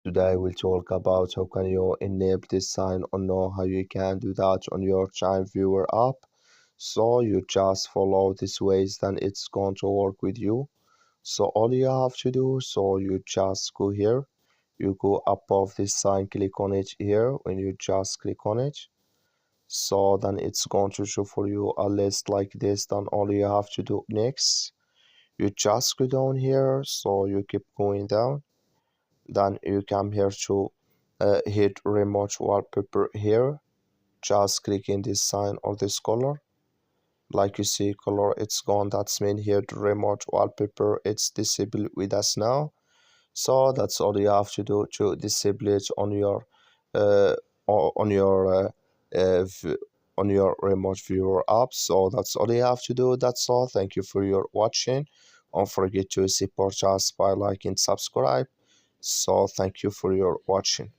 Today we'll talk about how can you enable this sign or know how you can do that on your TeamViewer app. So you just follow these ways, then it's going to work with you. So all you have to do, so you just go here, you go above this sign, click on it here. When you just click on it, so then it's going to show for you a list like this. Then all you have to do next, you just go down here, so you keep going down, then you come here to hit remote wallpaper here. Just click in this sign or this color. Like you see color, it's gone. That's mean here the remote wallpaper, it's disabled with us now. So that's all you have to do to disable it on your uh, on your on your remote viewer app. So that's all you have to do. That's all. Thank you for your watching. Don't forget to support us by liking, subscribe. So thank you for your watching.